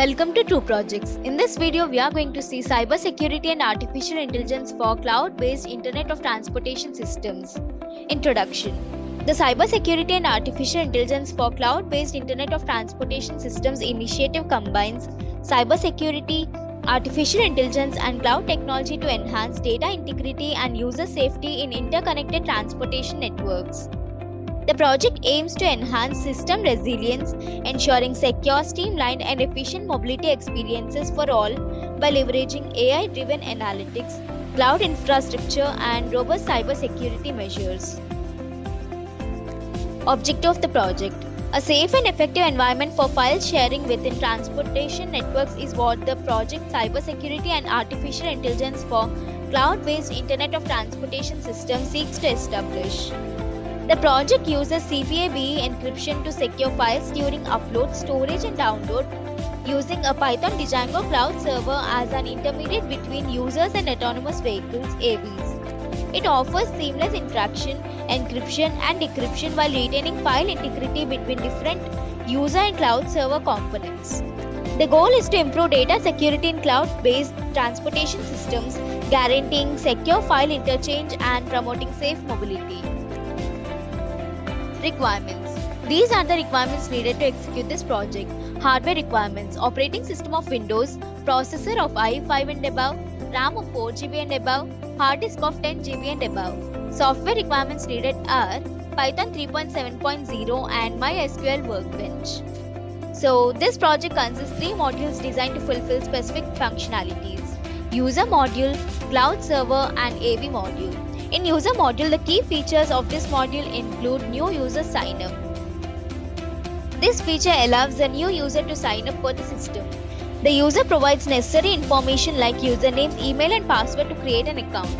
Welcome to True Projects. In this video, we are going to see cybersecurity and artificial intelligence for cloud-based Internet of Transportation systems. Introduction. The Cybersecurity and Artificial Intelligence for Cloud-based Internet of Transportation systems initiative combines cybersecurity, artificial intelligence, and cloud technology to enhance data integrity and user safety in interconnected transportation networks. The project aims to enhance system resilience, ensuring secure, streamlined, and efficient mobility experiences for all by leveraging AI-driven analytics, cloud infrastructure, and robust cybersecurity measures. Objective of the project: a safe and effective environment for file sharing within transportation networks is what the project Cybersecurity and Artificial Intelligence for Cloud-based Internet of Transportation Systems seeks to establish. The project uses CPA-BE encryption to secure files during upload, storage, and download, using a Python Django cloud server as an intermediate between users and autonomous vehicles (AVs). It offers seamless interaction, encryption, and decryption while retaining file integrity between different user and cloud server components. The goal is to improve data security in cloud-based transportation systems, guaranteeing secure file interchange and promoting safe mobility. Requirements. These are the requirements needed to execute this project. Hardware requirements: operating system of Windows, processor of i5 and above, RAM of 4GB and above, hard disk of 10GB and above. Software requirements needed are Python 3.7.0 and MySQL Workbench. So this project consists of 3 modules designed to fulfill specific functionalities: user module, cloud server, and AV module. In user module, the key features of this module include new user sign-up. This feature allows the new user to sign up for the system. The user provides necessary information like usernames, email, and password to create an account.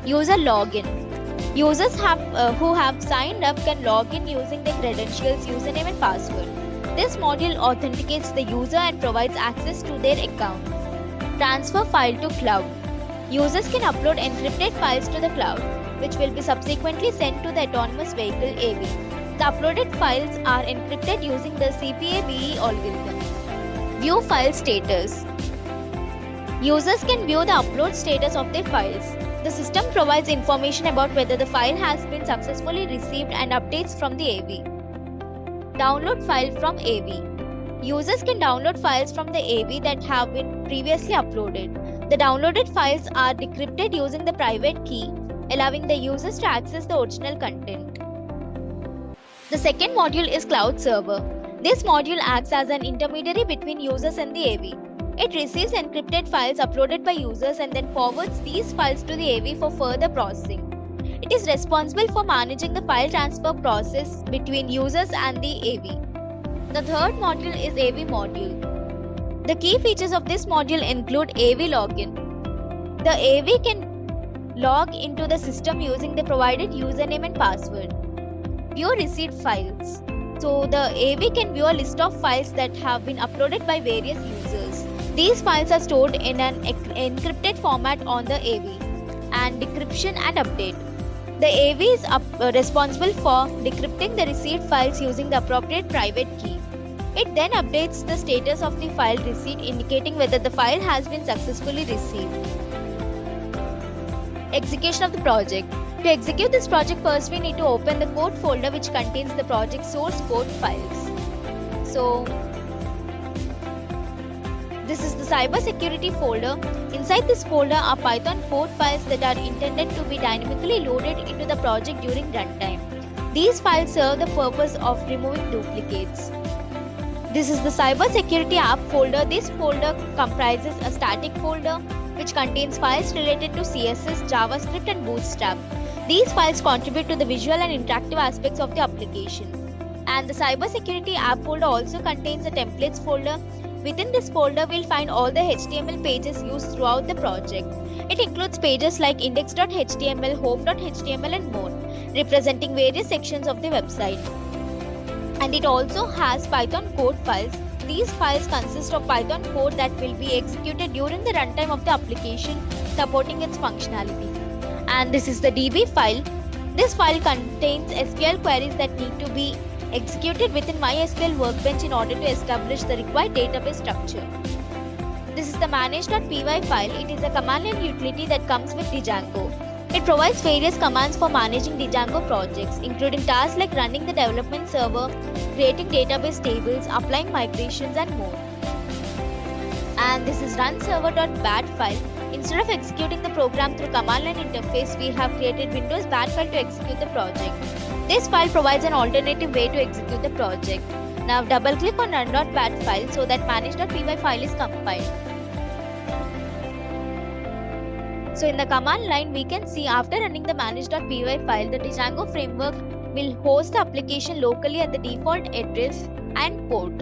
User login. Users who have signed up can log in using their credentials, username, and password. This module authenticates the user and provides access to their account. Transfer file to cloud. Users can upload encrypted files to the cloud, which will be subsequently sent to the autonomous vehicle AV. The uploaded files are encrypted using the CPA-BE algorithm. View file status. Users can view the upload status of their files. The system provides information about whether the file has been successfully received and updates from the AV. Download file from AV. Users can download files from the AV that have been previously uploaded. The downloaded files are decrypted using the private key, allowing the users to access the original content. The second module is Cloud Server. This module acts as an intermediary between users and the AV. It receives encrypted files uploaded by users and then forwards these files to the AV for further processing. It is responsible for managing the file transfer process between users and the AV. The third module is AV module. The key features of this module include AV login. The AV can log into the system using the provided username and password. View received files. So the AV can view a list of files that have been uploaded by various users. These files are stored in an encrypted format on the AV. And decryption and update. The AV is responsible for decrypting the received files using the appropriate private key. It then updates the status of the file receipt, indicating whether the file has been successfully received. Execution of the project. To execute this project, first we need to open the code folder which contains the project source code files. So this is the cybersecurity folder. Inside this folder are Python code files that are intended to be dynamically loaded into the project during runtime. These files serve the purpose of removing duplicates. This is the cybersecurity app folder. This folder comprises a static folder which contains files related to CSS, JavaScript, and Bootstrap. These files contribute to the visual and interactive aspects of the application. And the cybersecurity app folder also contains a templates folder. Within this folder, we'll find all the HTML pages used throughout the project. It includes pages like index.html, home.html, and more, representing various sections of the website. And it also has Python code files. These files consist of Python code that will be executed during the runtime of the application, supporting its functionality. And this is the DB file. This file contains SQL queries that need to be executed within MySQL Workbench in order to establish the required database structure. This is the manage.py file. It is a command line utility that comes with Django. It provides various commands for managing Django projects, including tasks like running the development server, creating database tables, applying migrations, and more. And this is runserver.bat file. Instead of executing the program through command line interface, we have created Windows bat file to execute the project. This file provides an alternative way to execute the project. Now double click on run.bat file so that manage.py file is compiled. So in the command line, we can see after running the manage.py file, the Django framework will host the application locally at the default address and port,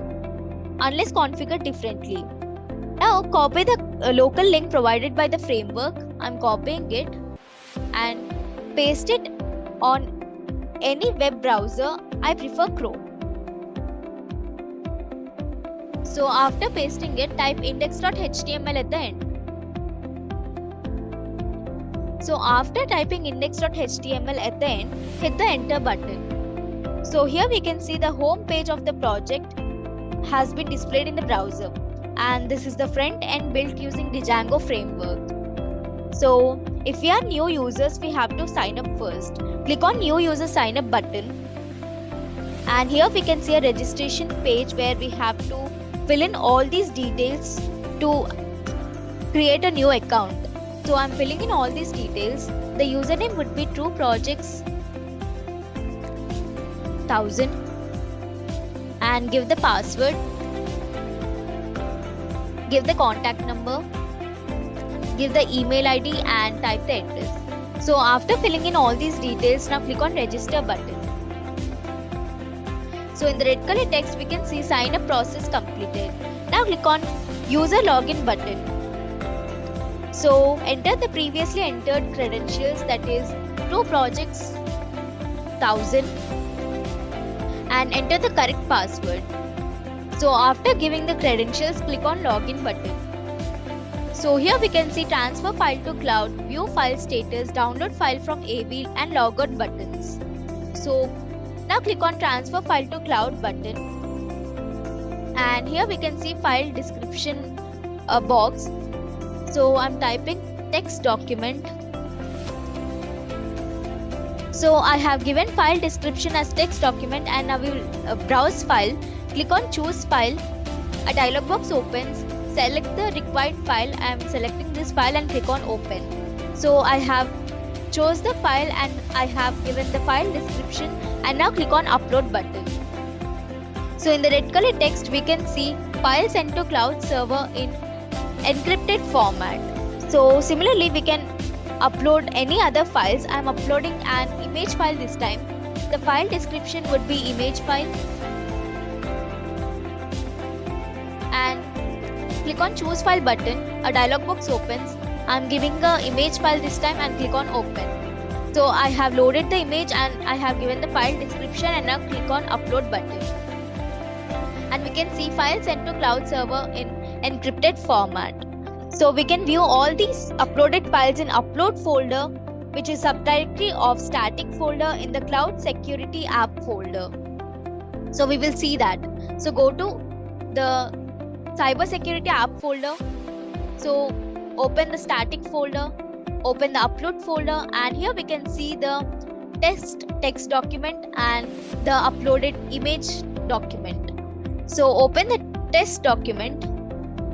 unless configured differently. Now copy the local link provided by the framework. I'm copying it and paste it on any web browser. I prefer Chrome. So after pasting it, type index.html at the end. So after typing index.html at the end, hit the enter button. So here we can see the home page of the project has been displayed in the browser. And this is the front end built using Django framework. So if we are new users, we have to sign up first. Click on new user sign up button. And here we can see a registration page where we have to fill in all these details to create a new account. So I'm filling in all these details. The username would be True Projects 1000 and give the password. Give the contact number, give the email ID and type the address. So after filling in all these details, now click on register button. So in the red color text, we can see sign up process completed. Now click on user login button. So enter the previously entered credentials, that is True Projects 1000, and enter the correct password. So after giving the credentials, click on login button. So here we can see transfer file to cloud, view file status, download file from AV and logout buttons. So now click on transfer file to cloud button. And here we can see file description box. So I'm typing text document. So I have given file description as text document and now we will browse file. Click on choose file. A dialog box opens. Select the required file. I am selecting this file and click on open. So I have chose the file and I have given the file description and now click on upload button. So in the red color text we can see file sent to cloud server in encrypted format. So similarly we can upload any other files. I am uploading an image file this time. The file description would be image file. And click on choose file button. A dialog box opens. I am giving the image file this time and click on open. So I have loaded the image and I have given the file description and now click on upload button. And we can see file sent to cloud server in encrypted format. So we can view all these uploaded files in upload folder, which is subdirectory of static folder in the cloud security app folder. So we will see that. So go to the cybersecurity app folder. So open the static folder, open the upload folder, and here we can see the test text document and the uploaded image document. So open the test document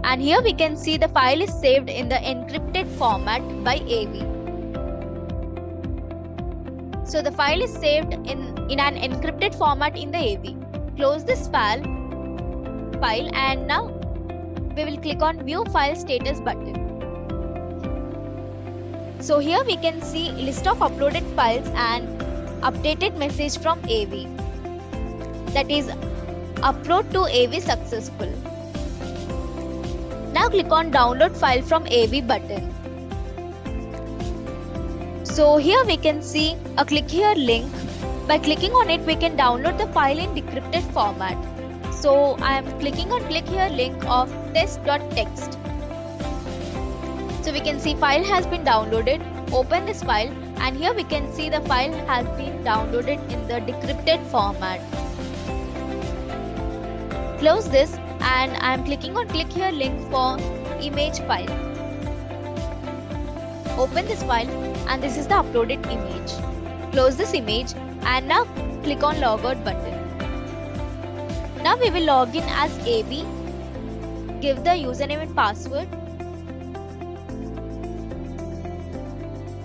and here we can see the file is saved in the encrypted format by AV. So the file is saved in an encrypted format in the AV. Close this file and now we will click on view file status button. So here we can see list of uploaded files and updated message from AV. That is upload to AV successful. Now click on download file from AV button. So here we can see a click here link. By clicking on it, we can download the file in decrypted format. So I am clicking on click here link of test.txt. So we can see file has been downloaded. Open this file and here we can see the file has been downloaded in the decrypted format. Close this, and I'm clicking on click here link for image file. Open this file, and this is the uploaded image. Close this image, and now click on logout button. Now we will log in as AB. Give the username and password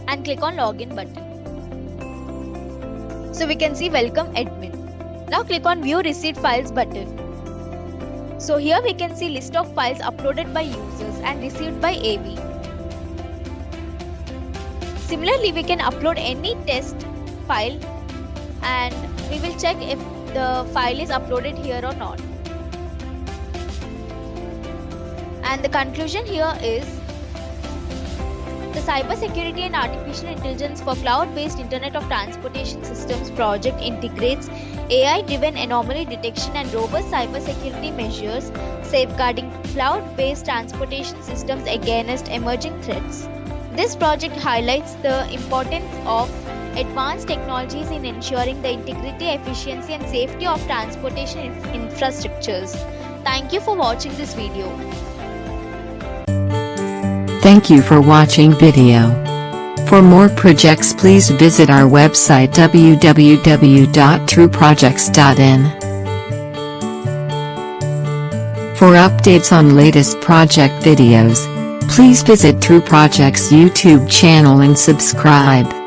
and click on login button. So we can see welcome admin. Now click on view receipt files button. So here we can see list of files uploaded by users and received by AB. Similarly, we can upload any test file and we will check if the file is uploaded here or not. And the conclusion here is the Cybersecurity and Artificial Intelligence for Cloud-Based Internet of Transportation Systems project integrates AI-driven anomaly detection and robust cybersecurity measures, safeguarding cloud-based transportation systems against emerging threats. This project highlights the importance of advanced technologies in ensuring the integrity, efficiency, and safety of transportation infrastructures. Thank you for watching this video. Thank you for watching video. For more projects, please visit our website www.trueprojects.in. For updates on latest project videos, please visit True Projects YouTube channel and subscribe.